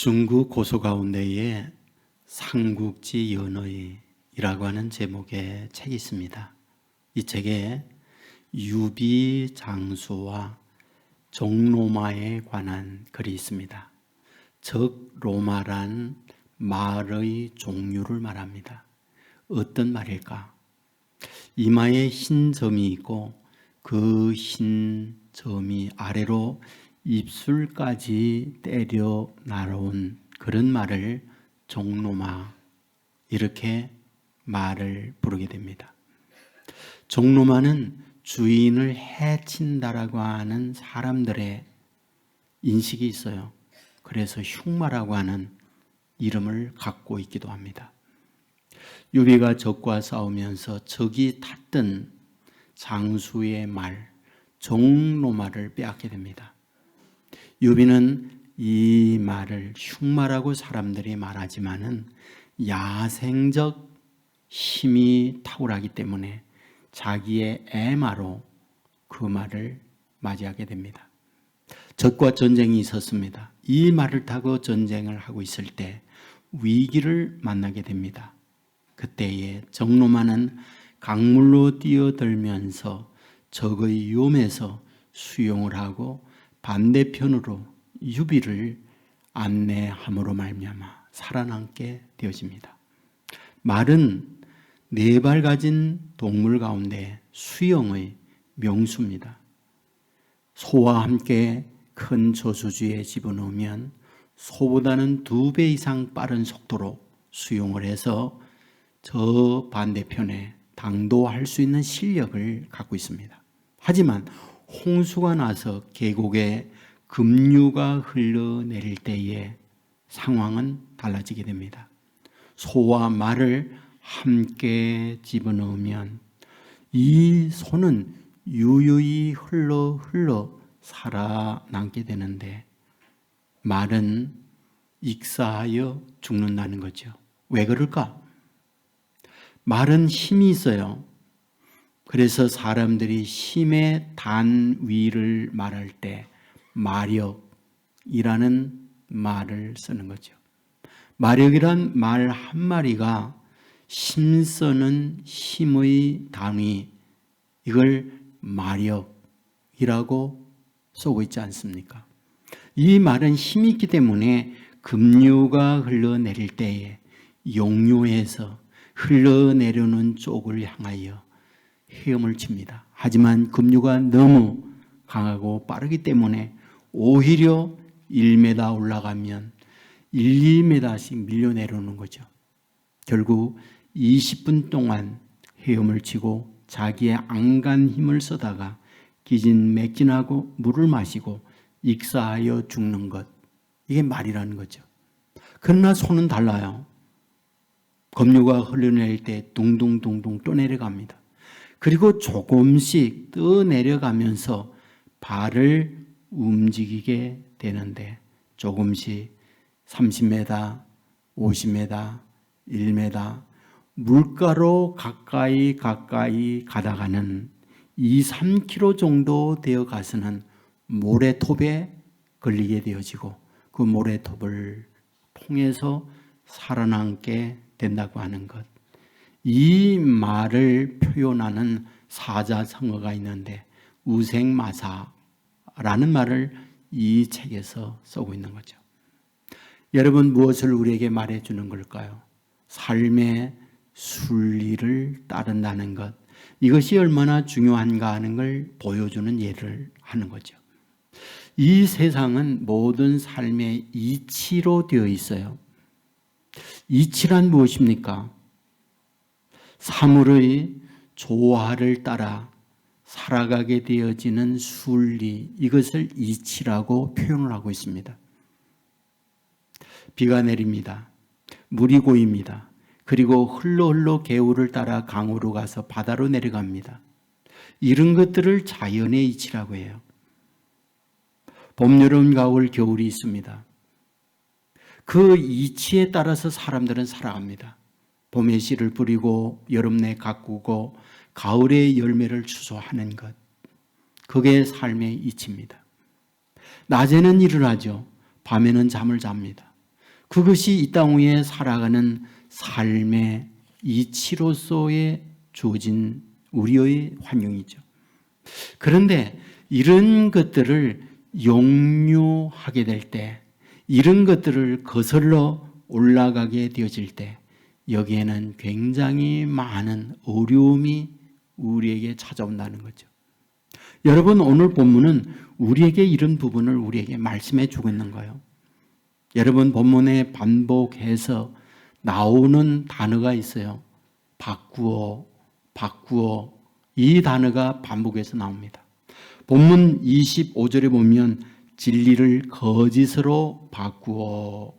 중국 고서 가운데에 삼국지 연의이라고 하는 제목의 책이 있습니다. 이 책에 유비 장수와 종로마에 관한 글이 있습니다. 적 로마란 말의 종류를 말합니다. 어떤 말일까? 이마에 흰 점이 있고 그 흰 점이 아래로 입술까지 때려 날아온 그런 말을 종로마, 이렇게 말을 부르게 됩니다. 종로마는 주인을 해친다라고 하는 사람들의 인식이 있어요. 그래서 흉마라고 하는 이름을 갖고 있기도 합니다. 유비가 적과 싸우면서 적이 탔던 장수의 말, 종로마를 빼앗게 됩니다. 유비는 이 말을 흉마라고 사람들이 말하지만은 야생적 힘이 탁월하기 때문에 자기의 애마로 그 말을 맞이하게 됩니다. 적과 전쟁이 있었습니다. 이 말을 타고 전쟁을 하고 있을 때 위기를 만나게 됩니다. 그때에 종로마는 강물로 뛰어들면서 적의 위험에서 수용을 하고 반대편으로 유비를 안내함으로 말미암아 살아남게 되어집니다. 말은 4발 가진 동물 가운데 수영의 명수입니다. 소와 함께 큰 저수지에 집어넣으면 소보다는 2배 이상 빠른 속도로 수용을 해서 저 반대편에 당도할 수 있는 실력을 갖고 있습니다. 하지만 홍수가 나서 계곡에 급류가 흘러내릴 때에 상황은 달라지게 됩니다. 소와 말을 함께 집어넣으면 이 소는 유유히 흘러 살아남게 되는데 말은 익사하여 죽는다는 거죠. 왜 그럴까? 말은 힘이 있어요. 그래서 사람들이 힘의 단위를 말할 때 마력이라는 말을 쓰는 거죠. 마력이란 말 한 마리가 힘쓰는 힘의 단위, 이걸 마력이라고 쓰고 있지 않습니까? 이 말은 힘이 있기 때문에 급류가 흘러내릴 때에 용료해서 흘러내려오는 쪽을 향하여 헤엄을 칩니다. 하지만 급류가 너무 강하고 빠르기 때문에 오히려 1m 올라가면 1, 2m씩 밀려 내려오는 거죠. 결국 20분 동안 헤엄을 치고 자기의 안간 힘을 쓰다가 기진맥진하고 물을 마시고 익사하여 죽는 것, 이게 말이라는 거죠. 그러나 손은 달라요. 급류가 흘러내릴 때 둥둥둥둥 또 내려갑니다. 그리고 조금씩 떠내려가면서 발을 움직이게 되는데 조금씩 30m, 50m, 1m 물가로 가까이 가다가는 2, 3km 정도 되어 가서는 모래톱에 걸리게 되어지고 그 모래톱을 통해서 살아남게 된다고 하는 것. 이 말을 표현하는 사자성어가 있는데 우생마사라는 말을 이 책에서 쓰고 있는 거죠. 여러분, 무엇을 우리에게 말해주는 걸까요? 삶의 순리를 따른다는 것, 이것이 얼마나 중요한가 하는 걸 보여주는 예를 하는 거죠. 이 세상은 모든 삶의 이치로 되어 있어요. 이치란 무엇입니까? 사물의 조화를 따라 살아가게 되어지는 순리, 이것을 이치라고 표현을 하고 있습니다. 비가 내립니다. 물이 고입니다. 그리고 흘러 개울을 따라 강으로 가서 바다로 내려갑니다. 이런 것들을 자연의 이치라고 해요. 봄, 여름, 가을, 겨울이 있습니다. 그 이치에 따라서 사람들은 살아갑니다. 봄에 씨를 뿌리고 여름에 가꾸고 가을에 열매를 추수하는 것, 그게 삶의 이치입니다. 낮에는 일을 하죠. 밤에는 잠을 잡니다. 그것이 이 땅 위에 살아가는 삶의 이치로서의 주어진 우리의 환경이죠. 그런데 이런 것들을 역류하게 될 때, 이런 것들을 거슬러 올라가게 되어질 때 여기에는 굉장히 많은 어려움이 우리에게 찾아온다는 거죠. 여러분, 오늘 본문은 우리에게 이런 부분을 우리에게 말씀해 주고 있는 거예요. 여러분, 본문에 반복해서 나오는 단어가 있어요. 바꾸어, 바꾸어. 이 단어가 반복해서 나옵니다. 본문 25절에 보면 진리를 거짓으로 바꾸어,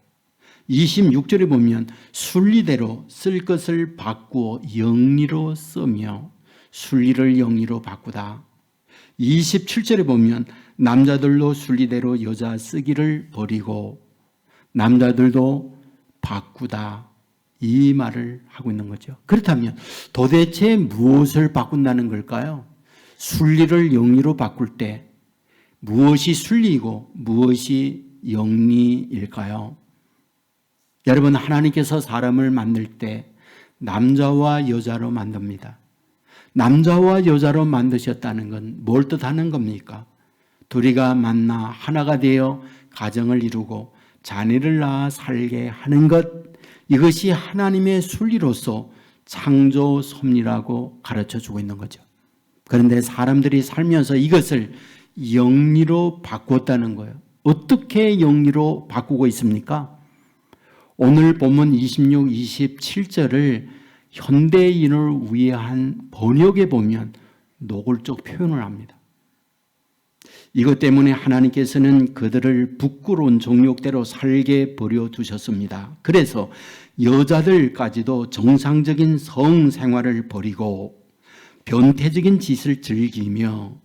26절에 보면 순리대로 쓸 것을 바꾸어 영리로 쓰며 순리를 영리로 바꾸다. 27절에 보면 남자들도 순리대로 여자 쓰기를 버리고 남자들도 바꾸다. 이 말을 하고 있는 거죠. 그렇다면 도대체 무엇을 바꾼다는 걸까요? 순리를 영리로 바꿀 때 무엇이 순리이고 무엇이 영리일까요? 여러분, 하나님께서 사람을 만들 때 남자와 여자로 만듭니다. 남자와 여자로 만드셨다는 건 뭘 뜻하는 겁니까? 둘이가 만나 하나가 되어 가정을 이루고 자녀를 낳아 살게 하는 것, 이것이 하나님의 순리로서 창조 섭리라고 가르쳐주고 있는 거죠. 그런데 사람들이 살면서 이것을 영리로 바꾸었다는 거예요. 어떻게 영리로 바꾸고 있습니까? 오늘 본문 26, 27절을 현대인을 위한 번역에 보면 노골적 표현을 합니다. 이것 때문에 하나님께서는 그들을 부끄러운 정욕대로 살게 버려두셨습니다. 그래서 여자들까지도 정상적인 성생활을 버리고 변태적인 짓을 즐기며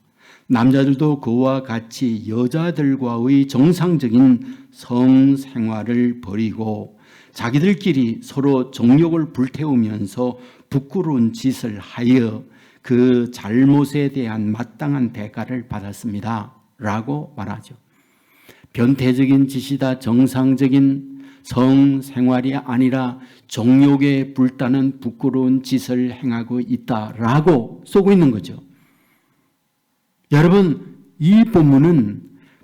남자들도 그와 같이 여자들과의 정상적인 성생활을 버리고 자기들끼리 서로 정욕을 불태우면서 부끄러운 짓을 하여 그 잘못에 대한 마땅한 대가를 받았습니다 라고 말하죠. 변태적인 짓이다, 정상적인 성생활이 아니라 정욕에 불타는 부끄러운 짓을 행하고 있다라고 쏘고 있는 거죠. 여러분, 이 본문은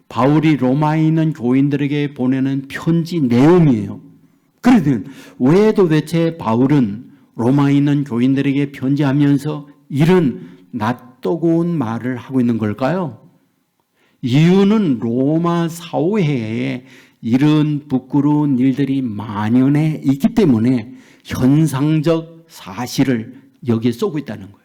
바울이 로마에 있는 교인들에게 보내는 편지 내용이에요. 그러면 왜 도대체 바울은 로마에 있는 교인들에게 편지하면서 이런 낯뜨거운 말을 하고 있는 걸까요? 이유는 로마 사회에 이런 부끄러운 일들이 만연해 있기 때문에 현상적 사실을 여기에 쏘고 있다는 거예요.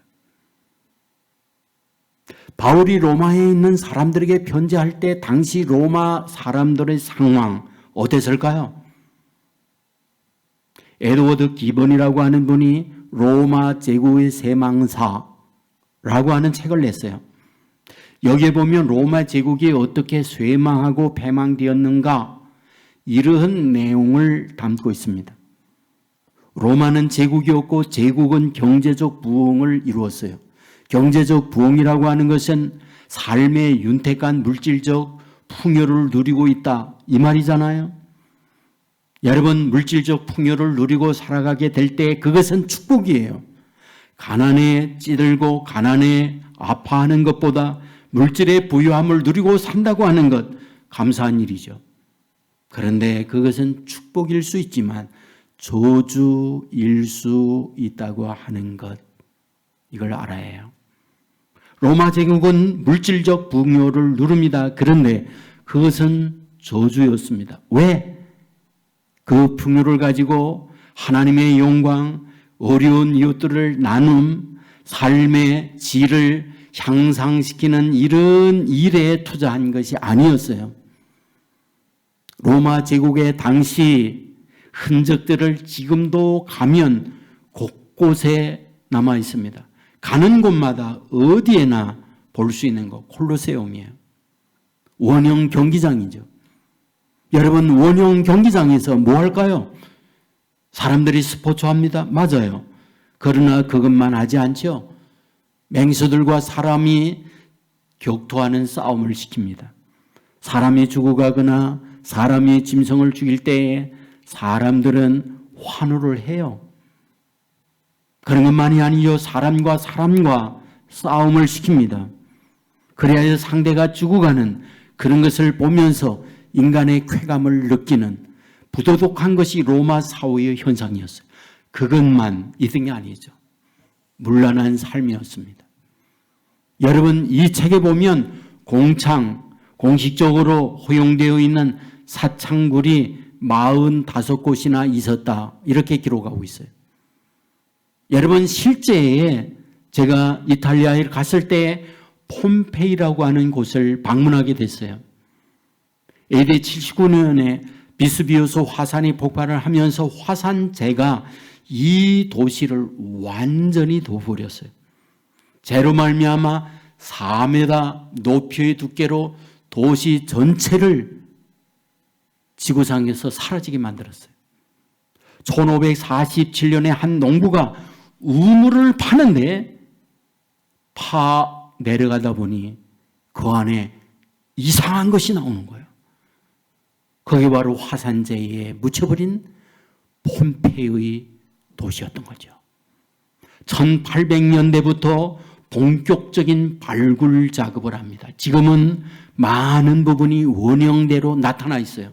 바울이 로마에 있는 사람들에게 편지할 때 당시 로마 사람들의 상황 어땠을까요? 에드워드 기본이라고 하는 분이 로마 제국의 쇠망사라고 하는 책을 냈어요. 여기에 보면 로마 제국이 어떻게 쇠망하고 패망되었는가, 이러한 내용을 담고 있습니다. 로마는 제국이었고 제국은 경제적 부흥을 이루었어요. 경제적 부흥이라고 하는 것은 삶의 윤택한 물질적 풍요를 누리고 있다, 이 말이잖아요. 여러분, 물질적 풍요를 누리고 살아가게 될 때 그것은 축복이에요. 가난에 찌들고 가난에 아파하는 것보다 물질의 부유함을 누리고 산다고 하는 것, 감사한 일이죠. 그런데 그것은 축복일 수 있지만 저주일 수 있다고 하는 것, 이걸 알아야 해요. 로마 제국은 물질적 풍요를 누릅니다. 그런데 그것은 저주였습니다. 왜? 그 풍요를 가지고 하나님의 영광, 어려운 이웃들을 나눔, 삶의 질을 향상시키는 이런 일에 투자한 것이 아니었어요. 로마 제국의 당시 흔적들을 지금도 가면 곳곳에 남아 있습니다. 가는 곳마다 어디에나 볼 수 있는 것, 콜로세움이에요. 원형 경기장이죠. 여러분, 원형 경기장에서 뭐 할까요? 사람들이 스포츠 합니다. 맞아요. 그러나 그것만 하지 않죠. 맹수들과 사람이 격투하는 싸움을 시킵니다. 사람이 죽어가거나 사람이 짐승을 죽일 때에 사람들은 환호를 해요. 그런 것만이 아니죠. 사람과 사람과 싸움을 시킵니다. 그래야 상대가 죽어가는 그런 것을 보면서 인간의 쾌감을 느끼는 부도덕한 것이 로마 사회의 현상이었어요. 그것만 있은 게 아니죠. 문란한 삶이었습니다. 여러분, 이 책에 보면 공식적으로 허용되어 있는 사창굴이 45곳이나 있었다, 이렇게 기록하고 있어요. 여러분, 실제 제가 이탈리아에 갔을 때 폼페이라고 하는 곳을 방문하게 됐어요. AD 79년에 비수비우스 화산이 폭발을 하면서 화산재가 이 도시를 완전히 덮어버렸어요. 재로 말미암아 4m 높이의 두께로 도시 전체를 지구상에서 사라지게 만들었어요. 1547년에 한 농부가 우물을 파는데 내려가다 보니 그 안에 이상한 것이 나오는 거예요. 그게 바로 화산재에 묻혀버린 폼페이의 도시였던 거죠. 1800년대부터 본격적인 발굴 작업을 합니다. 지금은 많은 부분이 원형대로 나타나 있어요.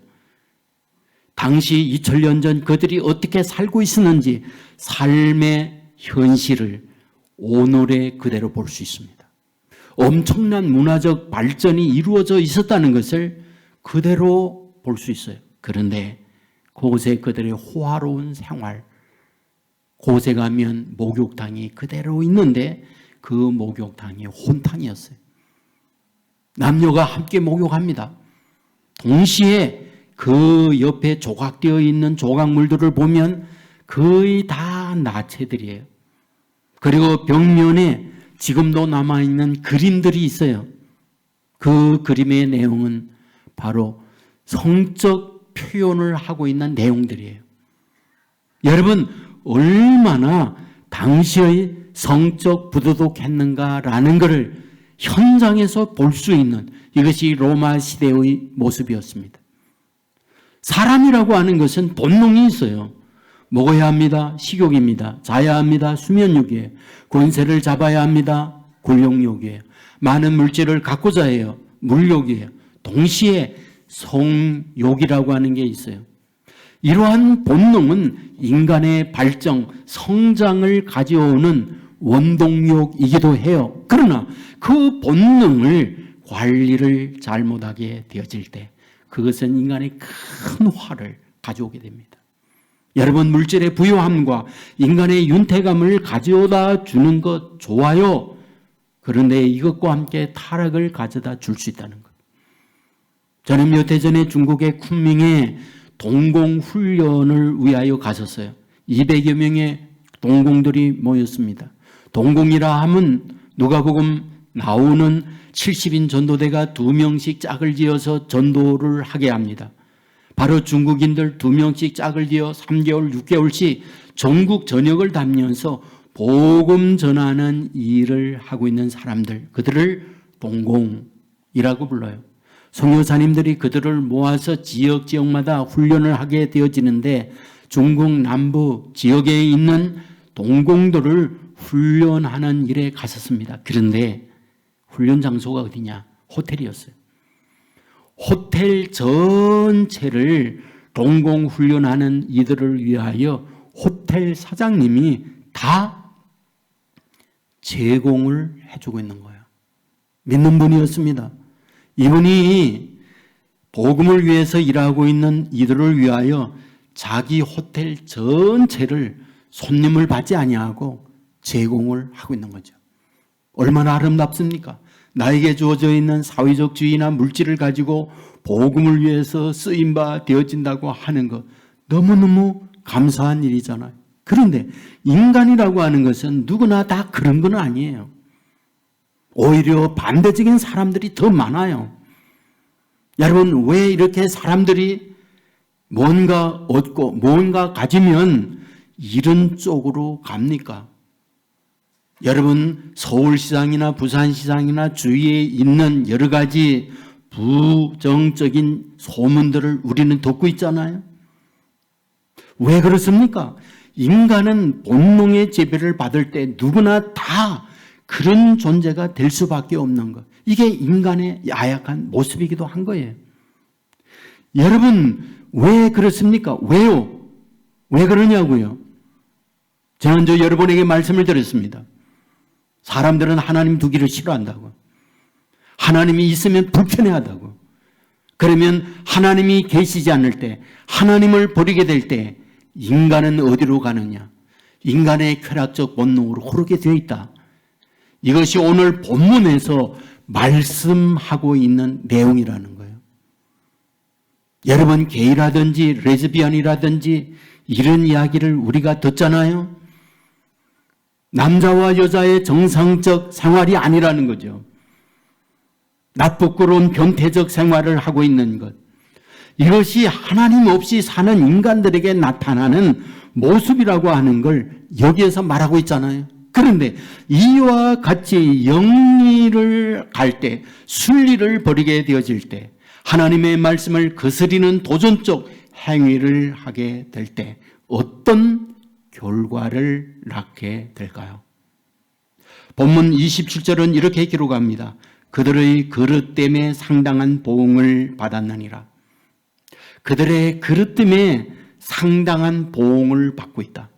당시 2000년 전 그들이 어떻게 살고 있었는지 삶의 현실을 오늘에 그대로 볼 수 있습니다. 엄청난 문화적 발전이 이루어져 있었다는 것을 그대로 볼 수 있어요. 그런데 그곳에 그들의 호화로운 생활, 곳에 가면 목욕탕이 그대로 있는데 그 목욕탕이 혼탕이었어요. 남녀가 함께 목욕합니다. 동시에 그 옆에 조각되어 있는 조각물들을 보면 거의 다 나체들이에요. 그리고 벽면에 지금도 남아있는 그림들이 있어요. 그 그림의 내용은 바로 성적 표현을 하고 있는 내용들이에요. 여러분, 얼마나 당시의 성적 부도덕했는가라는 것을 현장에서 볼 수 있는, 이것이 로마 시대의 모습이었습니다. 사람이라고 하는 것은 본능이 있어요. 먹어야 합니다. 식욕입니다. 자야 합니다. 수면욕이에요. 권세를 잡아야 합니다. 권력욕이에요. 많은 물질을 갖고자 해요. 물욕이에요. 동시에 성욕이라고 하는 게 있어요. 이러한 본능은 인간의 발전, 성장을 가져오는 원동력이기도 해요. 그러나 그 본능을 관리를 잘못하게 되어질 때 그것은 인간의 큰 화를 가져오게 됩니다. 여러분, 물질의 부요함과 인간의 윤택감을 가져다 주는 것 좋아요. 그런데 이것과 함께 타락을 가져다 줄 수 있다는 것. 저는 몇 해 전에 중국의 쿤밍에 동공훈련을 위하여 갔었어요. 200여 명의 동공들이 모였습니다. 동공이라 하면 누가복음 나오는 70인 전도대가 2명씩 짝을 지어서 전도를 하게 합니다. 바로 중국인들 2명씩 짝을 지어 3개월, 6개월씩 전국 전역을 다니면서 복음 전하는 일을 하고 있는 사람들, 그들을 동공이라고 불러요. 선교사님들이 그들을 모아서 지역마다 훈련을 하게 되어지는데 중국 남부 지역에 있는 동공들을 훈련하는 일에 갔었습니다. 그런데 훈련 장소가 어디냐? 호텔이었어요. 호텔 전체를 동공훈련하는 이들을 위하여 호텔 사장님이 다 제공을 해주고 있는 거예요. 믿는 분이었습니다. 이분이 복음을 위해서 일하고 있는 이들을 위하여 자기 호텔 전체를 손님을 받지 아니하고 제공을 하고 있는 거죠. 얼마나 아름답습니까? 나에게 주어져 있는 사회적 지위나 물질을 가지고 복음을 위해서 쓰임바 되어진다고 하는 것, 너무너무 감사한 일이잖아요. 그런데 인간이라고 하는 것은 누구나 다 그런 건 아니에요. 오히려 반대적인 사람들이 더 많아요. 여러분, 왜 이렇게 사람들이 뭔가 얻고 뭔가 가지면 이런 쪽으로 갑니까? 여러분, 서울시장이나 부산시장이나 주위에 있는 여러 가지 부정적인 소문들을 우리는 듣고 있잖아요. 왜 그렇습니까? 인간은 본능의 재배를 받을 때 누구나 다 그런 존재가 될 수밖에 없는 것. 이게 인간의 야약한 모습이기도 한 거예요. 여러분, 왜 그렇습니까? 왜요? 왜 그러냐고요? 지난주 여러분에게 말씀을 드렸습니다. 사람들은 하나님 두기를 싫어한다고. 하나님이 있으면 불편해하다고. 그러면 하나님이 계시지 않을 때, 하나님을 버리게 될 때 인간은 어디로 가느냐? 인간의 쾌락적 본능으로 흐르게 되어 있다. 이것이 오늘 본문에서 말씀하고 있는 내용이라는 거예요. 여러분, 게이라든지 레즈비언이라든지 이런 이야기를 우리가 듣잖아요. 남자와 여자의 정상적 생활이 아니라는 거죠. 낯부끄러운 변태적 생활을 하고 있는 것. 이것이 하나님 없이 사는 인간들에게 나타나는 모습이라고 하는 걸 여기에서 말하고 있잖아요. 그런데 이와 같이 영리를 갈 때, 순리를 버리게 되어질 때, 하나님의 말씀을 거스리는 도전적 행위를 하게 될 때 어떤 결과를 낳게 될까요? 본문 27절은 이렇게 기록합니다. 그들의 그릇 때문에 상당한 보응을 받았느니라. 그들의 그릇 때문에 상당한 보응을 받고 있다.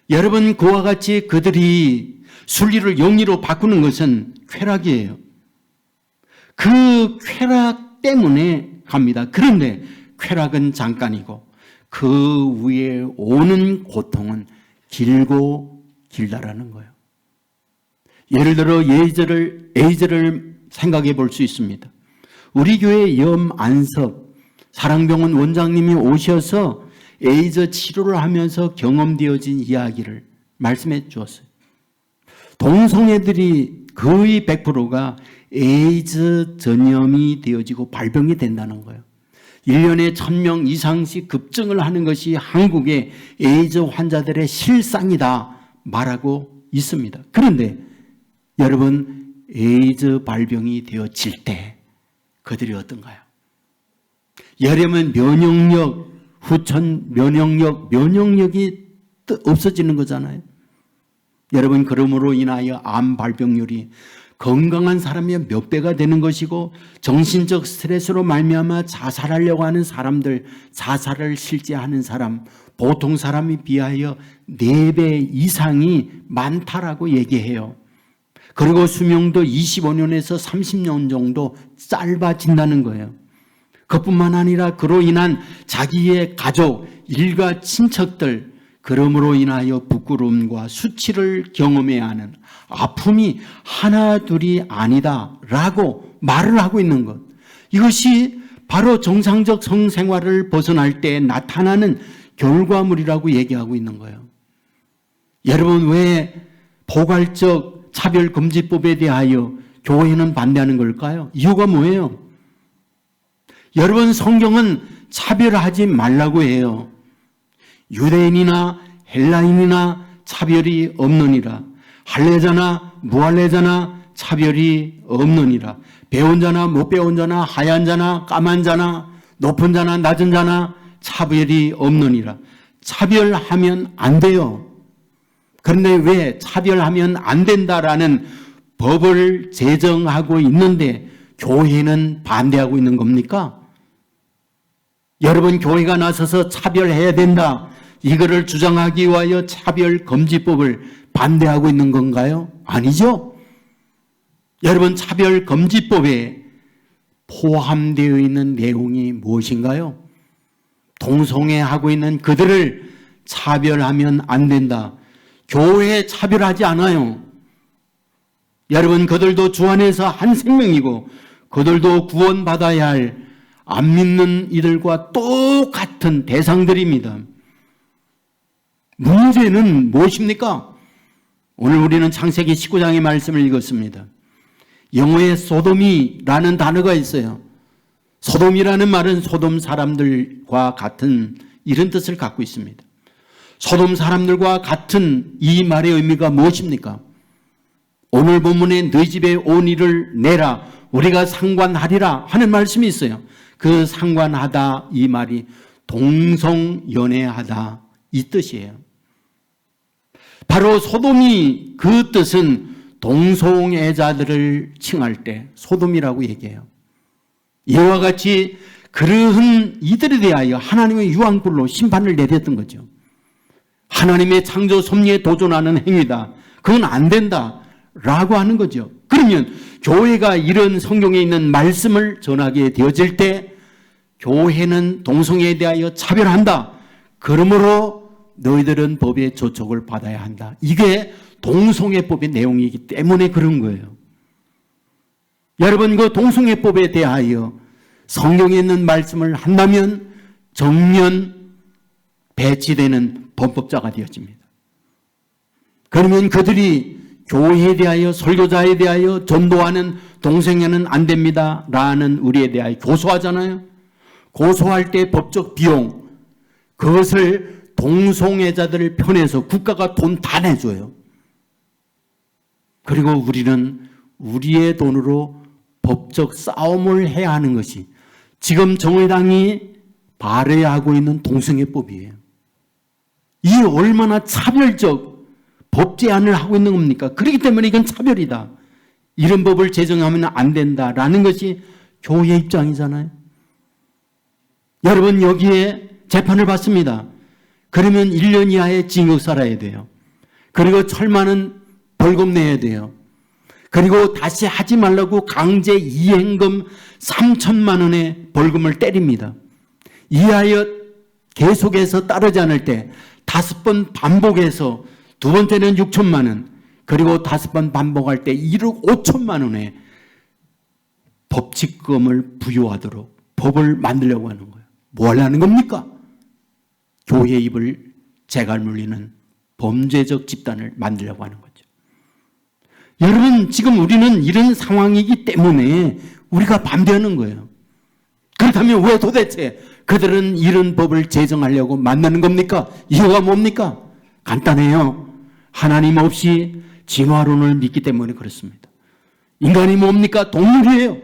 여러분, 그와 같이 그들이 순리를 영리로 바꾸는 것은 쾌락이에요. 그 쾌락 때문에 갑니다. 그런데 쾌락은 잠깐이고 그 위에 오는 고통은 길고 길다라는 거예요. 예를 들어 에이즈를 생각해 볼 수 있습니다. 우리 교회 염안섭 사랑병원 원장님이 오셔서 에이즈 치료를 하면서 경험되어진 이야기를 말씀해 주었어요. 동성애들이 거의 100%가 에이즈 전염이 되어지고 발병이 된다는 거예요. 1년에 1000명 이상씩 급증을 하는 것이 한국의 에이즈 환자들의 실상이다 말하고 있습니다. 그런데 여러분, 에이즈 발병이 되어질 때 그들이 어떤가요? 여러분, 면역력, 후천 면역력이 없어지는 거잖아요. 여러분, 그러므로 인하여 암 발병률이 건강한 사람의 몇 배가 되는 것이고 정신적 스트레스로 말미암아 자살하려고 하는 사람들, 자살을 실제하는 사람, 보통 사람에 비하여 4배 이상이 많다라고 얘기해요. 그리고 수명도 25년에서 30년 정도 짧아진다는 거예요. 그뿐만 아니라 그로 인한 자기의 가족, 일가 친척들, 그러므로 인하여 부끄러움과 수치를 경험해야 하는 아픔이 하나 둘이 아니다라고 말을 하고 있는 것. 이것이 바로 정상적 성생활을 벗어날 때 나타나는 결과물이라고 얘기하고 있는 거예요. 여러분, 왜 포괄적 차별금지법에 대하여 교회는 반대하는 걸까요? 이유가 뭐예요? 여러분, 성경은 차별하지 말라고 해요. 유대인이나 헬라인이나 차별이 없느니라. 할례자나 무할례자나 차별이 없느니라. 배운 자나 못 배운 자나 하얀 자나 까만 자나 높은 자나 낮은 자나 차별이 없느니라. 차별하면 안 돼요. 그런데 왜 차별하면 안 된다라는 법을 제정하고 있는데 교회는 반대하고 있는 겁니까? 여러분, 교회가 나서서 차별해야 된다, 이거를 주장하기 위하여 차별금지법을 반대하고 있는 건가요? 아니죠. 여러분, 차별금지법에 포함되어 있는 내용이 무엇인가요? 동성애하고 있는 그들을 차별하면 안 된다. 교회에 차별하지 않아요. 여러분, 그들도 주 안에서 한 생명이고 그들도 구원받아야 할 안 믿는 이들과 똑같은 대상들입니다. 문제는 무엇입니까? 오늘 우리는 창세기 19장의 말씀을 읽었습니다. 영어에 소돔이라는 단어가 있어요. 소돔이라는 말은 소돔 사람들과 같은 이런 뜻을 갖고 있습니다. 소돔 사람들과 같은 이 말의 의미가 무엇입니까? 오늘 본문에 너희 집에 온 일을 내라, 우리가 상관하리라 하는 말씀이 있어요. 그 상관하다 이 말이 동성연애하다 이 뜻이에요. 바로 소돔이 그 뜻은 동성애자들을 칭할 때 소돔이라고 얘기해요. 이와 같이 그러한 이들에 대하여 하나님의 유황불로 심판을 내렸던 거죠. 하나님의 창조 섭리에 도전하는 행위다. 그건 안 된다 라고 하는 거죠. 그러면 교회가 이런 성경에 있는 말씀을 전하게 되어질 때 교회는 동성애에 대하여 차별한다. 그러므로 너희들은 법의 조촉을 받아야 한다. 이게 동성애법의 내용이기 때문에 그런 거예요. 여러분, 그 동성애법에 대하여 성경에 있는 말씀을 한다면 정면 배치되는 범법자가 되어집니다. 그러면 그들이 교회에 대하여 설교자에 대하여 전도하는 동성애는 안 됩니다 라는 우리에 대하여 고소하잖아요. 고소할 때 법적 비용, 그것을 동성애자들 편에서 국가가 돈 다 내줘요. 그리고 우리는 우리의 돈으로 법적 싸움을 해야 하는 것이 지금 정의당이 발의하고 있는 동성애법이에요. 이 얼마나 차별적 법 제안을 하고 있는 겁니까? 그렇기 때문에 이건 차별이다. 이런 법을 제정하면 안 된다라는 것이 교회의 입장이잖아요. 여러분, 여기에 재판을 받습니다. 그러면 1년 이하의 징역 살아야 돼요. 그리고 철만은 벌금 내야 돼요. 그리고 다시 하지 말라고 강제 이행금 3천만 원의 벌금을 때립니다. 이하여 계속해서 따르지 않을 때 5번 반복해서 두 번째는 6천만 원, 그리고 5번 반복할 때 1억 5천만 원의 법칙금을 부여하도록 법을 만들려고 하는 거예요. 뭘 하는 겁니까? 교회 입을 재갈 물리는 범죄적 집단을 만들려고 하는 거죠. 여러분, 지금 우리는 이런 상황이기 때문에 우리가 반대하는 거예요. 그렇다면 왜 도대체 그들은 이런 법을 제정하려고 만나는 겁니까? 이유가 뭡니까? 간단해요. 하나님 없이 진화론을 믿기 때문에 그렇습니다. 인간이 뭡니까? 동물이에요.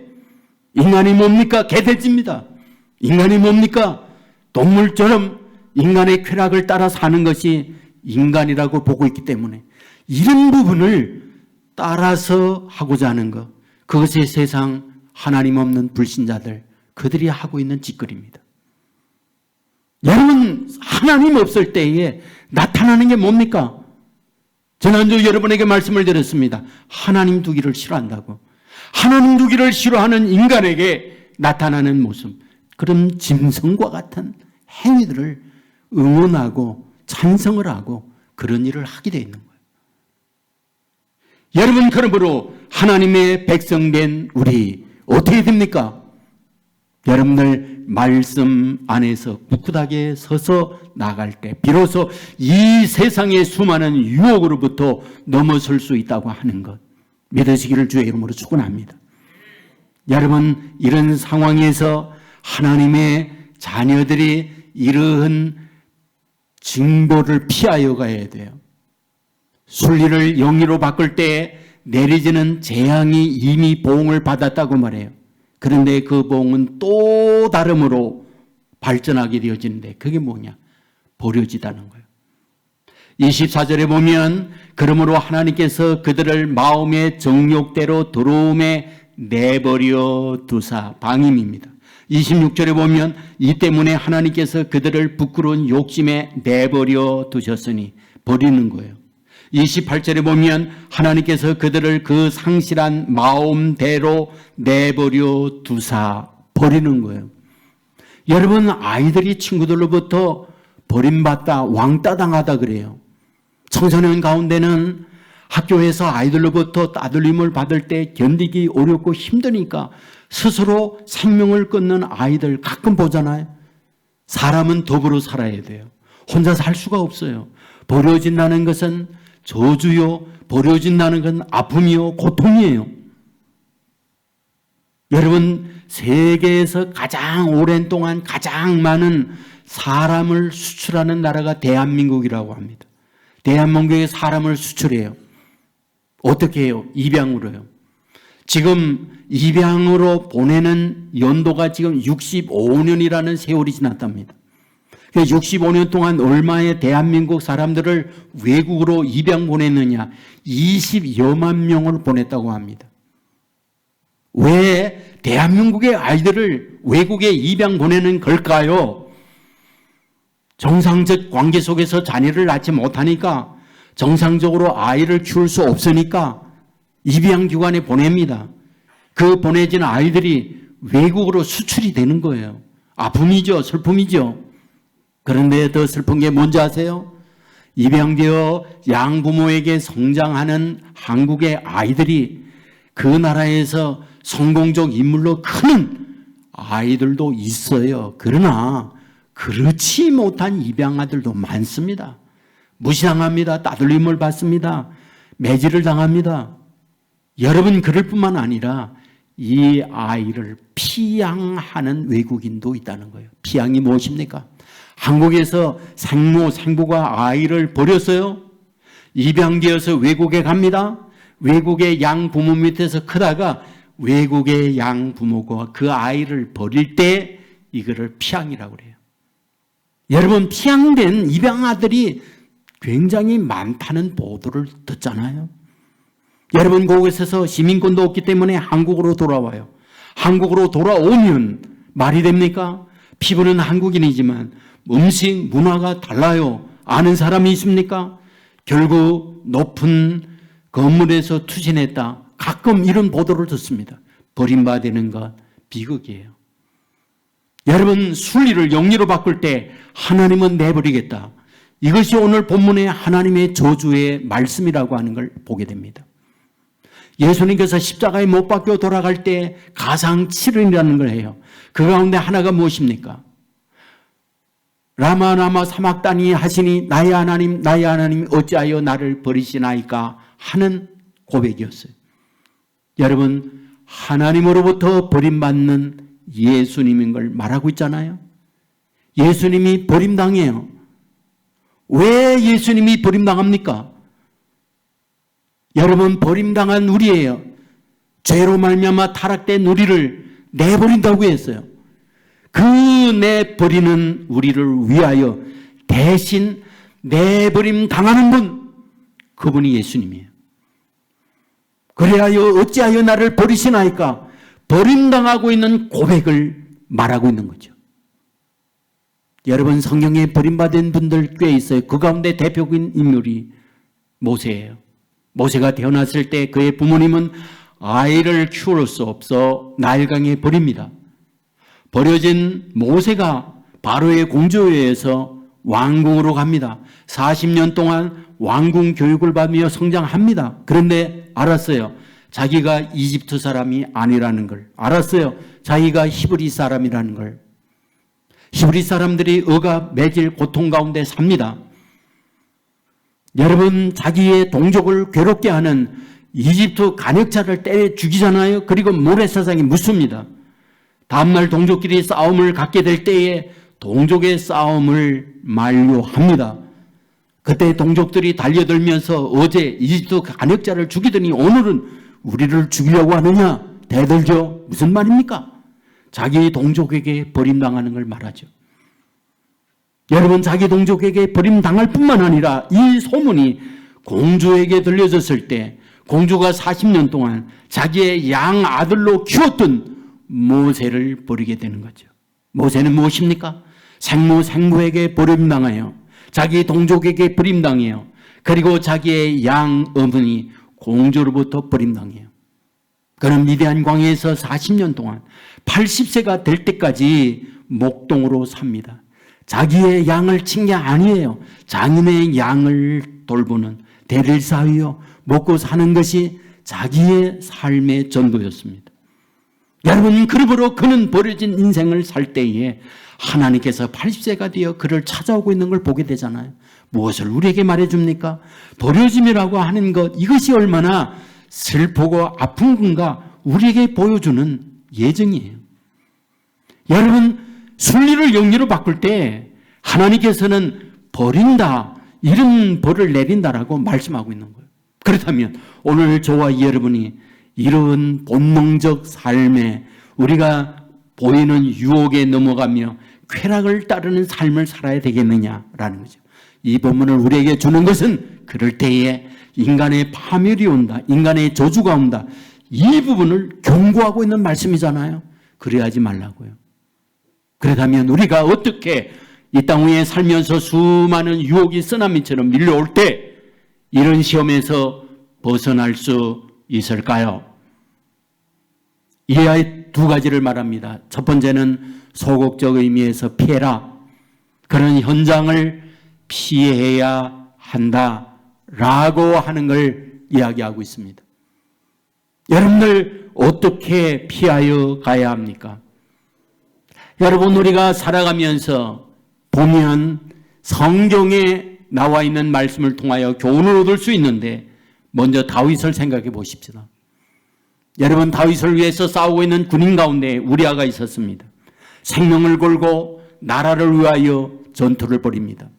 인간이 뭡니까? 개돼지입니다. 인간이 뭡니까? 동물처럼 인간의 쾌락을 따라 사는 것이 인간이라고 보고 있기 때문에 이런 부분을 따라서 하고자 하는 것, 그것이 세상 하나님 없는 불신자들, 그들이 하고 있는 짓거리입니다. 여러분, 하나님 없을 때에 나타나는 게 뭡니까? 지난주 여러분에게 말씀을 드렸습니다. 하나님 두기를 싫어한다고. 하나님 두기를 싫어하는 인간에게 나타나는 모습, 그런 짐승과 같은 행위들을 응원하고 찬성을 하고 그런 일을 하게 되어 있는 거예요. 여러분, 그러므로 하나님의 백성된 우리 어떻게 됩니까? 여러분들 말씀 안에서 굳굳하게 서서 나갈 때 비로소 이 세상의 수많은 유혹으로부터 넘어설 수 있다고 하는 것 믿으시기를 주의 이름으로 축원합니다. 여러분, 이런 상황에서 하나님의 자녀들이 이러한 징벌을 피하여 가야 돼요. 순리를 영리로 바꿀 때 내리지는 재앙이 이미 보응을 받았다고 말해요. 그런데 그 보응은 또 다름으로 발전하게 되어지는데 그게 뭐냐? 버려지다는 거예요. 24절에 보면 그러므로 하나님께서 그들을 마음의 정욕대로 더러움에 내버려 두사, 방임입니다. 26절에 보면 이 때문에 하나님께서 그들을 부끄러운 욕심에 내버려 두셨으니, 버리는 거예요. 28절에 보면 하나님께서 그들을 그 상실한 마음대로 내버려 두사, 버리는 거예요. 여러분, 아이들이 친구들로부터 버림받다, 왕따당하다 그래요. 청소년 가운데는 학교에서 아이들로부터 따돌림을 받을 때 견디기 어렵고 힘드니까 스스로 생명을 끊는 아이들 가끔 보잖아요. 사람은 더불어 살아야 돼요. 혼자 살 수가 없어요. 버려진다는 것은 저주요, 버려진다는 건 아픔이요, 고통이에요. 여러분, 세계에서 가장 오랜 동안 가장 많은 사람을 수출하는 나라가 대한민국이라고 합니다. 대한민국에 사람을 수출해요. 어떻게 해요? 입양으로요. 지금 입양으로 보내는 연도가 지금 65년이라는 세월이 지났답니다. 65년 동안 얼마의 대한민국 사람들을 외국으로 입양 보냈느냐? 20여만 명을 보냈다고 합니다. 왜 대한민국의 아이들을 외국에 입양 보내는 걸까요? 정상적 관계 속에서 자녀를 낳지 못하니까, 정상적으로 아이를 키울 수 없으니까 입양기관에 보냅니다. 그 보내진 아이들이 외국으로 수출이 되는 거예요. 아픔이죠. 슬픔이죠. 그런데 더 슬픈 게 뭔지 아세요? 입양되어 양부모에게 성장하는 한국의 아이들이 그 나라에서 성공적 인물로 크는 아이들도 있어요. 그러나 그렇지 못한 입양아들도 많습니다. 무시당합니다. 따돌림을 받습니다. 매질을 당합니다. 여러분, 그럴 뿐만 아니라 이 아이를 피양하는 외국인도 있다는 거예요. 피양이 무엇입니까? 한국에서 생모, 생부가 아이를 버렸어요. 입양되어서 외국에 갑니다. 외국의 양부모 밑에서 크다가 외국의 양부모가 그 아이를 버릴 때 이거를 피양이라고 그래요. 여러분, 피양된 입양아들이 굉장히 많다는 보도를 듣잖아요. 여러분, 그곳에서 시민권도 없기 때문에 한국으로 돌아와요. 한국으로 돌아오면 말이 됩니까? 피부는 한국인이지만 음식, 문화가 달라요. 아는 사람이 있습니까? 결국 높은 건물에서 투신했다. 가끔 이런 보도를 듣습니다. 버림받는 것 비극이에요. 여러분, 순리를 영리로 바꿀 때 하나님은 내버리겠다. 이것이 오늘 본문의 하나님의 저주의 말씀이라고 하는 걸 보게 됩니다. 예수님께서 십자가에 못 박혀 돌아갈 때 가상 7일이라는 걸 해요. 그 가운데 하나가 무엇입니까? 라마 사막다니 하시니 나의 하나님 어찌하여 나를 버리시나이까 하는 고백이었어요. 여러분, 하나님으로부터 버림받는 예수님인 걸 말하고 있잖아요. 예수님이 버림당해요. 왜 예수님이 버림당합니까? 여러분, 버림당한 우리예요. 죄로 말미암아 타락된 우리를 내버린다고 했어요. 그 내버리는 우리를 위하여 대신 내버림 당하는 분, 그분이 예수님이에요. 그래야 어찌하여 나를 버리시나이까? 버림당하고 있는 고백을 말하고 있는 거죠. 여러분, 성경에 버림받은 분들 꽤 있어요. 그 가운데 대표적인 인물이 모세예요. 모세가 태어났을 때 그의 부모님은 아이를 키울 수 없어 나일강에 버립니다. 버려진 모세가 바로의 공주에 의해서 왕궁으로 갑니다. 40년 동안 왕궁 교육을 받으며 성장합니다. 그런데 알았어요. 자기가 이집트 사람이 아니라는 걸 알았어요. 자기가 히브리 사람이라는 걸. 히브리 사람들이 억압, 매질, 고통 가운데 삽니다. 여러분, 자기의 동족을 괴롭게 하는 이집트 간역자를 때려 죽이잖아요. 그리고 모래사장에 묻습니다. 다음날 동족끼리 싸움을 갖게 될 때에 동족의 싸움을 만료합니다. 그때 동족들이 달려들면서 어제 이집트 간역자를 죽이더니 오늘은 우리를 죽이려고 하느냐? 대들죠. 무슨 말입니까? 자기 동족에게 버림당하는 걸 말하죠. 여러분, 자기 동족에게 버림당할 뿐만 아니라 이 소문이 공주에게 들려졌을 때 공주가 40년 동안 자기의 양 아들로 키웠던 모세를 버리게 되는 거죠. 모세는 무엇입니까? 생모, 생부에게 버림당해요. 자기 동족에게 버림당해요. 그리고 자기의 양 어머니 공주로부터 버림당해요. 그는 미디안 광야에서 40년 동안 80세가 될 때까지 목동으로 삽니다. 자기의 양을 친 게 아니에요. 장인의 양을 돌보는 대릴사위요. 먹고 사는 것이 자기의 삶의 전부였습니다. 여러분, 그러므로 그는 버려진 인생을 살 때에 하나님께서 80세가 되어 그를 찾아오고 있는 걸 보게 되잖아요. 무엇을 우리에게 말해줍니까? 버려짐이라고 하는 것, 이것이 얼마나 슬프고 아픈 건가 우리에게 보여주는 예정이에요. 여러분, 순리를 영리로 바꿀 때 하나님께서는 버린다, 이런 벌을 내린다라고 말씀하고 있는 거예요. 그렇다면 오늘 저와 여러분이 이런 본능적 삶에 우리가 보이는 유혹에 넘어가며 쾌락을 따르는 삶을 살아야 되겠느냐라는 거죠. 이 본문을 우리에게 주는 것은 그럴 때에 인간의 파멸이 온다, 인간의 저주가 온다, 이 부분을 경고하고 있는 말씀이잖아요. 그래야지 말라고요. 그렇다면 우리가 어떻게 이 땅 위에 살면서 수많은 유혹이 쓰나미처럼 밀려올 때 이런 시험에서 벗어날 수 있을까요? 이하의 두 가지를 말합니다. 첫 번째는 소극적 의미에서 피해라. 그런 현장을 피해야 한다라고 하는 걸 이야기하고 있습니다. 여러분들 어떻게 피하여 가야 합니까? 여러분, 우리가 살아가면서 보면 성경에 나와 있는 말씀을 통하여 교훈을 얻을 수 있는데 먼저 다윗을 생각해 보십시다. 여러분, 다윗을 위해서 싸우고 있는 군인 가운데 우리아가 있었습니다. 생명을 걸고 나라를 위하여 전투를 벌입니다.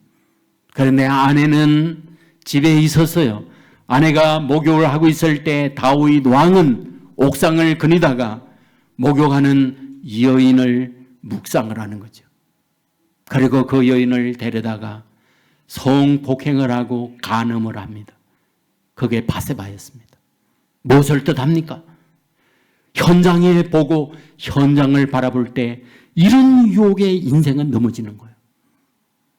그런데 아내는 집에 있었어요. 아내가 목욕을 하고 있을 때 다윗 왕은 옥상을 거니다가 목욕하는 여인을 묵상을 하는 거죠. 그리고 그 여인을 데려다가 성폭행을 하고 간음을 합니다. 그게 바세바였습니다. 무엇을 뜻합니까? 현장에 보고 현장을 바라볼 때 이런 유혹에 인생은 넘어지는 거예요.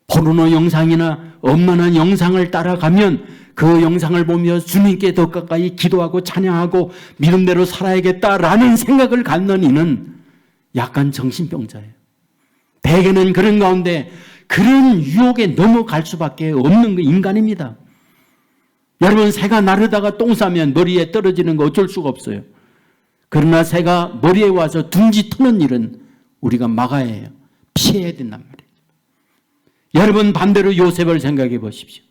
포르노 영상이나 엄란한 영상을 따라가면 그 영상을 보며 주님께 더 가까이 기도하고 찬양하고 믿음대로 살아야겠다라는 생각을 갖는 이는 약간 정신병자예요. 대개는 그런 가운데 그런 유혹에 넘어갈 수밖에 없는 그 인간입니다. 여러분, 새가 나르다가 똥 싸면 머리에 떨어지는 거 어쩔 수가 없어요. 그러나 새가 머리에 와서 둥지 트는 일은 우리가 막아야 해요. 피해야 된단 말이에요. 여러분, 반대로 요셉을 생각해 보십시오.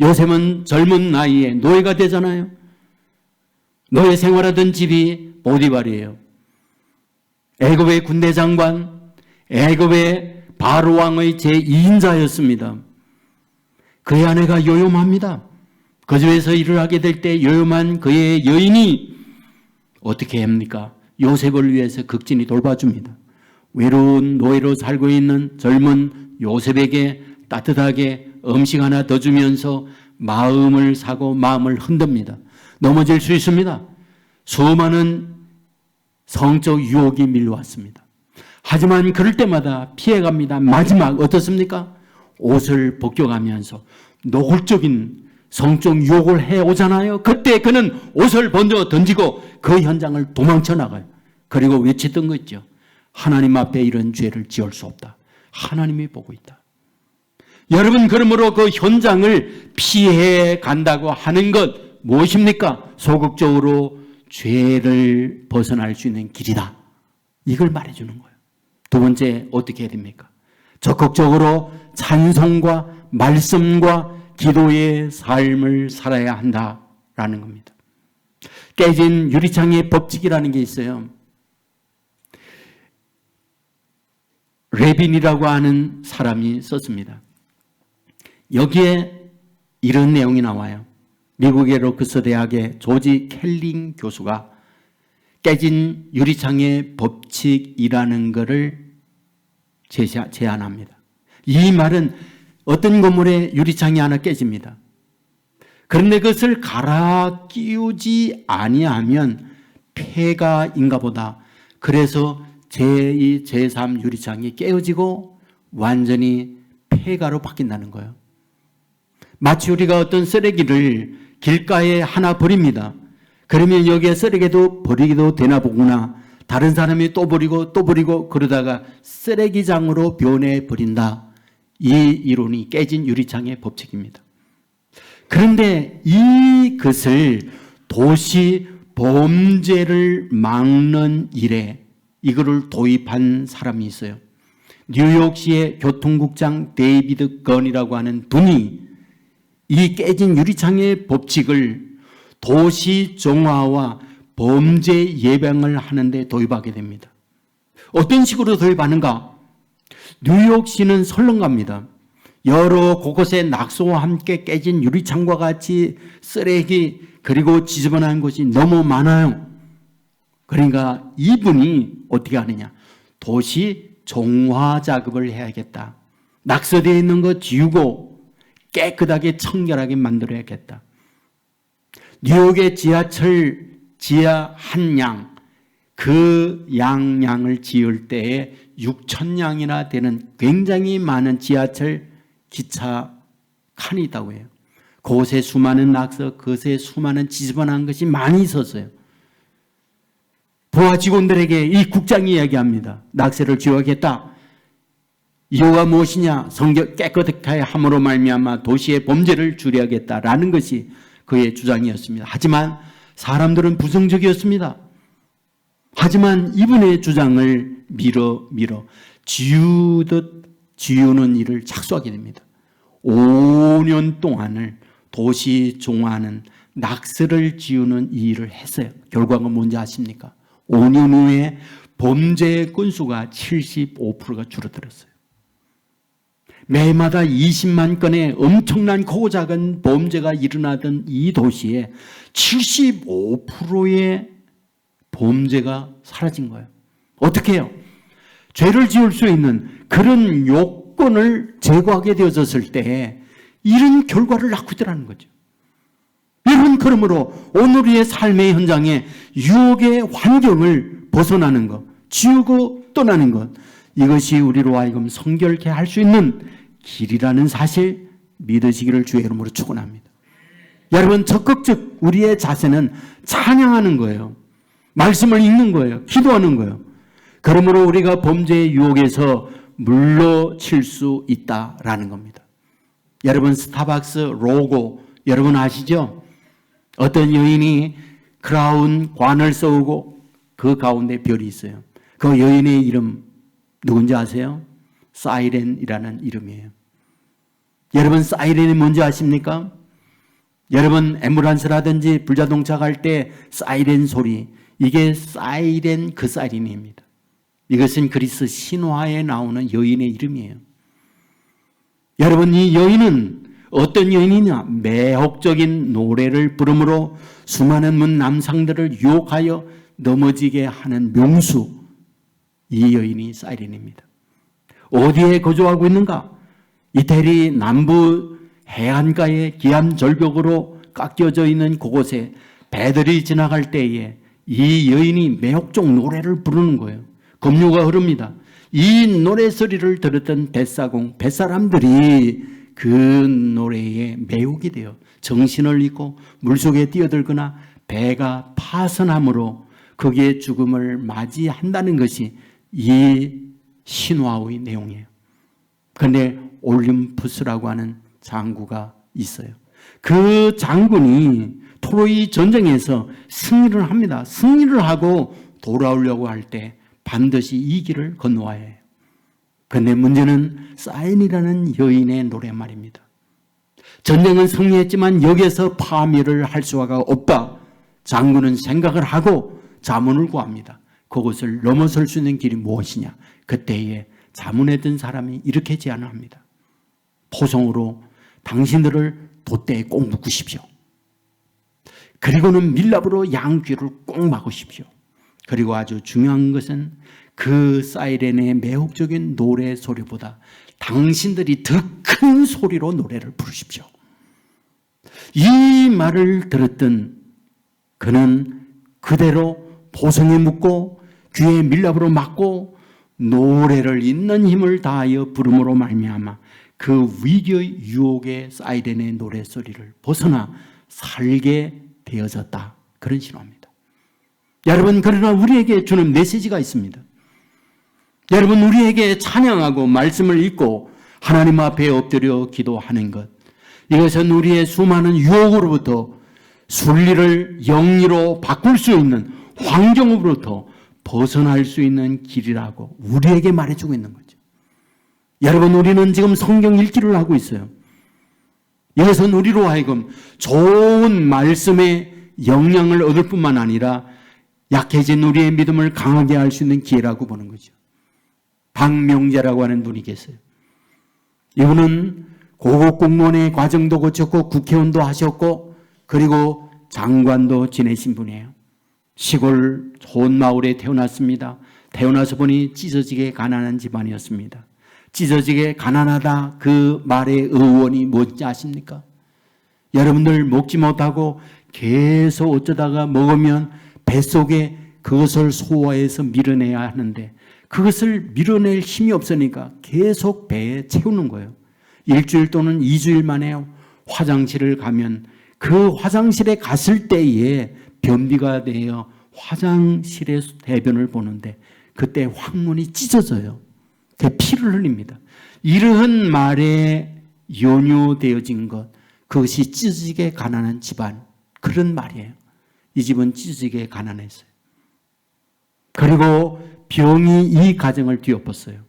요셉은 젊은 나이에 노예가 되잖아요. 노예 생활하던 집이 보디발이에요. 애굽의 군대 장관, 애굽의 바로 왕의 제2인자였습니다. 그의 아내가 요염합니다. 그 집에서 일을 하게 될 때 요염한 그의 여인이 어떻게 합니까? 요셉을 위해서 극진히 돌봐줍니다. 외로운 노예로 살고 있는 젊은 요셉에게 따뜻하게 음식 하나 더 주면서 마음을 사고 마음을 흔듭니다. 넘어질 수 있습니다. 수많은 성적 유혹이 밀려왔습니다. 하지만 그럴 때마다 피해갑니다. 마지막 어떻습니까? 옷을 벗겨가면서 노골적인 성적 유혹을 해오잖아요. 그때 그는 옷을 먼저 던지고 그 현장을 도망쳐 나가요. 그리고 외치던 거 있죠. 하나님 앞에 이런 죄를 지을 수 없다. 하나님이 보고 있다. 여러분, 그러므로 그 현장을 피해 간다고 하는 것 무엇입니까? 소극적으로 죄를 벗어날 수 있는 길이다. 이걸 말해주는 거예요. 두 번째, 어떻게 해야 됩니까? 적극적으로 찬송과 말씀과 기도의 삶을 살아야 한다라는 겁니다. 깨진 유리창의 법칙이라는 게 있어요. 레빈이라고 하는 사람이 썼습니다. 여기에 이런 내용이 나와요. 미국의 로크스 대학의 조지 켈링 교수가 깨진 유리창의 법칙이라는 것을 제안합니다. 이 말은 어떤 건물에 유리창이 하나 깨집니다. 그런데 그것을 갈아 끼우지 아니하면 폐가인가 보다. 그래서 제2, 제3 유리창이 깨어지고 완전히 폐가로 바뀐다는 거예요. 마치 우리가 어떤 쓰레기를 길가에 하나 버립니다. 그러면 여기에 쓰레기도 버리기도 되나 보구나. 다른 사람이 또 버리고 또 버리고 그러다가 쓰레기장으로 변해버린다. 이 이론이 깨진 유리창의 법칙입니다. 그런데 이것을 도시 범죄를 막는 일에 이거를 도입한 사람이 있어요. 뉴욕시의 교통국장 데이비드 건이라고 하는 분이 이 깨진 유리창의 법칙을 도시 정화와 범죄 예방을 하는데 도입하게 됩니다. 어떤 식으로 도입하는가? 뉴욕시는 설렁갑니다. 여러 곳곳에 낙서와 함께 깨진 유리창과 같이 쓰레기 그리고 지저분한 곳이 너무 많아요. 그러니까 이분이 어떻게 하느냐? 도시 종화 작업을 해야겠다. 낙서되어 있는 거 지우고 깨끗하게 청결하게 만들어야겠다. 뉴욕의 지하철 지하 한 양, 그 양을 지을 때에 6,000량이나 되는 굉장히 많은 지하철 기차 칸이 있다고 해요. 그곳에 수많은 낙서, 그것에 수많은 지저분한 것이 많이 있었어요. 부하 직원들에게 이 국장이 이야기합니다. 낙서를 지워야겠다. 이유가 무엇이냐? 성경 깨끗하게 함으로 말미암아 도시의 범죄를 줄여야겠다라는 것이 그의 주장이었습니다. 하지만 사람들은 부정적이었습니다. 하지만 이분의 주장을 밀어 지우는 일을 착수하게 됩니다. 5년 동안을 도시 종화하는 낙서를 지우는 이 일을 했어요. 결과가 뭔지 아십니까? 5년 후에 범죄 건수가 75%가 줄어들었어요. 매해마다 20만 건의 엄청난 크고 작은 범죄가 일어나던 이 도시에 75%의 범죄가 사라진 거예요. 어떻게 해요? 죄를 지을 수 있는 그런 요건을 제거하게 되어졌을 때 이런 결과를 낳고 있다는 거죠. 여러분, 그러므로 오늘 우리의 삶의 현장에 유혹의 환경을 벗어나는 것, 지우고 떠나는 것, 이것이 우리로 하여금 성결케 할 수 있는 길이라는 사실 믿으시기를 주의 이름으로 축원합니다. 여러분, 적극적 우리의 자세는 찬양하는 거예요. 말씀을 읽는 거예요. 기도하는 거예요. 그러므로 우리가 범죄의 유혹에서 물러칠 수 있다라는 겁니다. 여러분, 스타벅스 로고 여러분 아시죠? 어떤 여인이 크라운 관을 써오고 그 가운데 별이 있어요. 그 여인의 이름 누군지 아세요? 사이렌이라는 이름이에요. 여러분, 사이렌이 뭔지 아십니까? 여러분, 앰뷸런스라든지 불자동차 갈 때 사이렌 소리, 이게 사이렌 그 사이렌입니다. 이것은 그리스 신화에 나오는 여인의 이름이에요. 여러분, 이 여인은 어떤 여인이냐? 매혹적인 노래를 부름으로 수많은 남상들을 유혹하여 넘어지게 하는 명수, 이 여인이 사이렌입니다. 어디에 거주하고 있는가? 이태리 남부 해안가의 기암절벽으로 깎여져 있는 그곳에 배들이 지나갈 때에 이 여인이 매혹적 노래를 부르는 거예요. 급류가 흐릅니다. 이 노래 소리를 들었던 뱃사람들이 그 노래에 매혹이 돼요. 정신을 잃고 물속에 뛰어들거나 배가 파선함으로 거기에 죽음을 맞이한다는 것이 이 신화의 내용이에요. 그런데 올림푸스라고 하는 장구가 있어요. 그 장군이 트로이 전쟁에서 승리를 합니다. 승리를 하고 돌아오려고 할 때 반드시 이 길을 건너와야 해요. 그런데 문제는 사인이라는 여인의 노랫말입니다. 전쟁은 승리했지만 여기에서 파멸을 할 수가 없다. 장군은 생각을 하고 자문을 구합니다. 그것을 넘어설 수 있는 길이 무엇이냐? 그때에 자문했던 사람이 이렇게 제안을 합니다. 포성으로 당신들을 돛대에 꼭 묶으십시오. 그리고는 밀랍으로 양귀를 꼭 막으십시오. 그리고 아주 중요한 것은 그 사이렌의 매혹적인 노래 소리보다 당신들이 더 큰 소리로 노래를 부르십시오. 이 말을 들었던 그는 그대로 포성에 묶고 귀에 밀랍으로 막고 노래를 있는 힘을 다하여 부름으로 말미암아 그 위기의 유혹의 사이렌의 노래소리를 벗어나 살게 되어졌다. 그런 신화입니다. 여러분, 그러나 우리에게 주는 메시지가 있습니다. 여러분, 우리에게 찬양하고 말씀을 읽고 하나님 앞에 엎드려 기도하는 것, 이것은 우리의 수많은 유혹으로부터 순리를 영리로 바꿀 수 있는 환경으로부터 벗어날 수 있는 길이라고 우리에게 말해주고 있는 거죠. 여러분, 우리는 지금 성경 읽기를 하고 있어요. 이것은 우리로 하여금 좋은 말씀의 영향을 얻을 뿐만 아니라 약해진 우리의 믿음을 강하게 할 수 있는 기회라고 보는 거죠. 박명재라고 하는 분이 계세요. 이분은 고급 공무원의 과정도 거쳤고 국회의원도 하셨고 그리고 장관도 지내신 분이에요. 시골 좋은 마을에 태어났습니다. 태어나서 보니 찢어지게 가난한 집안이었습니다. 찢어지게 가난하다, 그 말의 의원이 뭔지 아십니까? 여러분들 먹지 못하고 계속 어쩌다가 먹으면 뱃속에 그것을 소화해서 밀어내야 하는데 그것을 밀어낼 힘이 없으니까 계속 배에 채우는 거예요. 일주일 또는 2주일 만에 화장실을 가면 그 화장실에 갔을 때에 변비가 되어 화장실에 대변을 보는데 그때 항문이 찢어져요. 피를 흘립니다. 이러한 말에 연유되어진 것, 그것이 찢어지게 가난한 집안, 그런 말이에요. 이 집은 찢어지게 가난했어요. 그리고 병이 이 가정을 뒤엎었어요.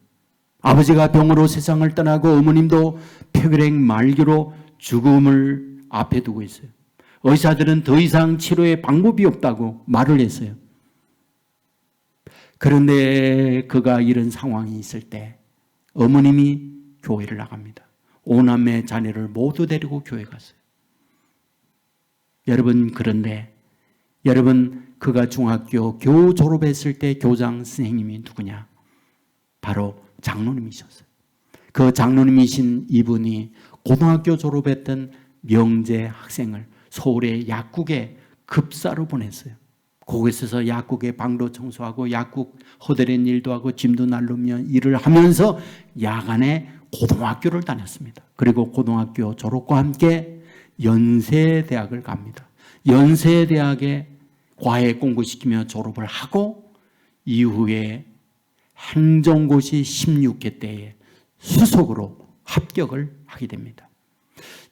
아버지가 병으로 세상을 떠나고 어머님도 폐결핵 말기로 죽음을 앞에 두고 있어요. 의사들은 더 이상 치료에 방법이 없다고 말을 했어요. 그런데 그가 이런 상황이 있을 때 어머님이 교회를 나갑니다. 오남매 자녀를 모두 데리고 교회 갔어요. 여러분, 그런데 여러분, 그가 중학교 겨우 졸업했을 때 교장 선생님이 누구냐? 바로 장로님이셨어요. 그 장로님이신 이분이 고등학교 졸업했던 명재 학생을 서울의 약국에 급사로 보냈어요. 거기서 약국에 방도 청소하고 약국 허드렛 일도 하고 짐도 날르며 일을 하면서 야간에 고등학교를 다녔습니다. 그리고 고등학교 졸업과 함께 연세대학을 갑니다. 연세대학에 과외 공부시키며 졸업을 하고 이후에 행정고시 16회 때에 수석으로 합격을 하게 됩니다.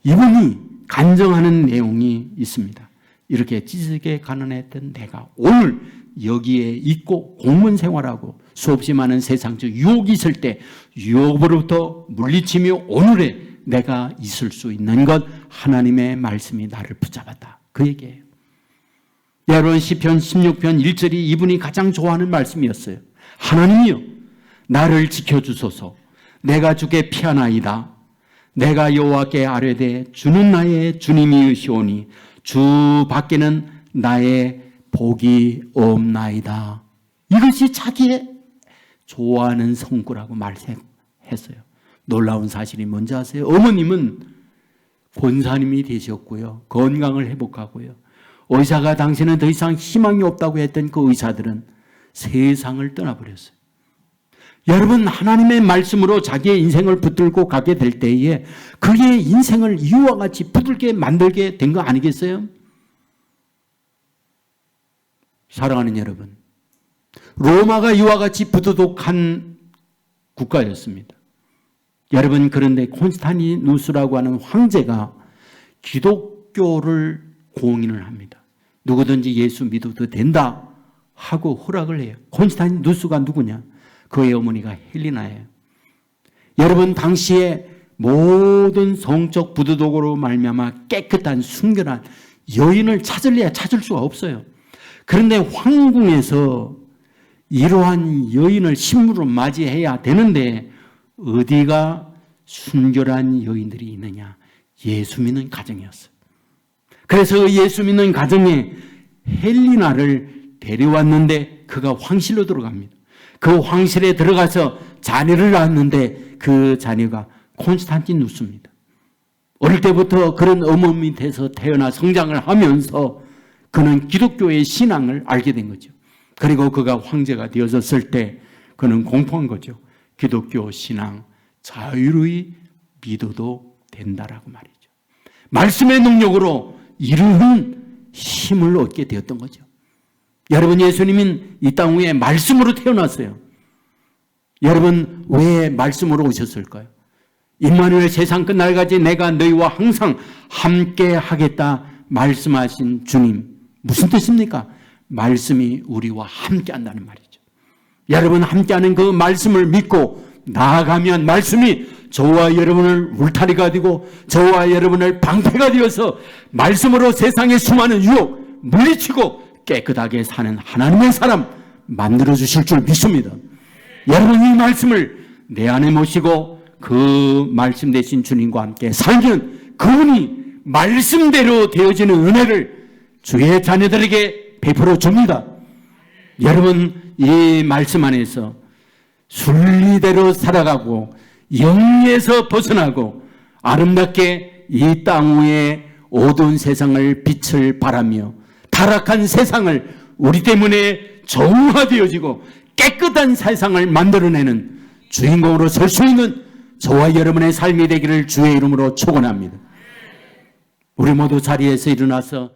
이분이 간증하는 내용이 있습니다. 이렇게 찢어지게 가난했던 내가 오늘 여기에 있고 공무원 생활하고 수없이 많은 세상적 유혹이 있을 때 유혹으로부터 물리치며 오늘에 내가 있을 수 있는 것, 하나님의 말씀이 나를 붙잡았다. 그 얘기예요. 여러분, 시편 16편 1절이 이분이 가장 좋아하는 말씀이었어요. 하나님이여, 나를 지켜주소서. 내가 주께 피하나이다. 내가 여호와께 아뢰되 주는 나의 주님이시오니 주 밖에는 나의 복이 없나이다. 이것이 자기의 좋아하는 성구라고 말했어요. 놀라운 사실이 뭔지 아세요? 어머님은 권사님이 되셨고요. 건강을 회복하고요. 의사가 당신은 더 이상 희망이 없다고 했던 그 의사들은 세상을 떠나버렸어요. 여러분, 하나님의 말씀으로 자기의 인생을 붙들고 가게 될 때에 그의 인생을 이와 같이 붙들게 만들게 된 거 아니겠어요? 사랑하는 여러분, 로마가 이와 같이 부도덕한 국가였습니다. 여러분, 그런데 콘스탄티누스라고 하는 황제가 기독교를 공인을 합니다. 누구든지 예수 믿어도 된다 하고 허락을 해요. 콘스탄티누스가 누구냐? 그의 어머니가 헬리나예요. 여러분, 당시에 모든 성적 부도덕으로 말미암아 깨끗한 순결한 여인을 찾을래야 찾을 수가 없어요. 그런데 황궁에서 이러한 여인을 신부로 맞이해야 되는데 어디가 순결한 여인들이 있느냐? 예수 믿는 가정이었어요. 그래서 예수 믿는 가정에 헬리나를 데려왔는데 그가 황실로 들어갑니다. 그 황실에 들어가서 자녀를 낳았는데 그 자녀가 콘스탄티누스입니다. 어릴 때부터 그런 어머 밑에서 태어나 성장을 하면서 그는 기독교의 신앙을 알게 된 거죠. 그리고 그가 황제가 되어졌을 때 그는 공포한 거죠. 기독교 신앙 자유로이 믿어도 된다라고 말이죠. 말씀의 능력으로 이르는 힘을 얻게 되었던 거죠. 여러분, 예수님은 이 땅 위에 말씀으로 태어났어요. 여러분, 왜 말씀으로 오셨을까요? 임마누엘 세상 끝날까지 내가 너희와 항상 함께 하겠다 말씀하신 주님. 무슨 뜻입니까? 말씀이 우리와 함께 한다는 말이죠. 여러분, 함께하는 그 말씀을 믿고 나아가면 말씀이 저와 여러분을 울타리가 되고 저와 여러분을 방패가 되어서 말씀으로 세상의 수많은 유혹 물리치고 깨끗하게 사는 하나님의 사람 만들어주실 줄 믿습니다. 여러분, 이 말씀을 내 안에 모시고 그 말씀 되신 주님과 함께 살면 그분이 말씀대로 되어지는 은혜를 주의 자녀들에게 베풀어 줍니다. 여러분, 이 말씀 안에서 순리대로 살아가고 영에서 벗어나고 아름답게 이 땅 위에 어두운 세상을 빛을 발하며 타락한 세상을 우리 때문에 정화되어지고 깨끗한 세상을 만들어내는 주인공으로 설 수 있는 저와 여러분의 삶이 되기를 주의 이름으로 축원합니다. 우리 모두 자리에서 일어나서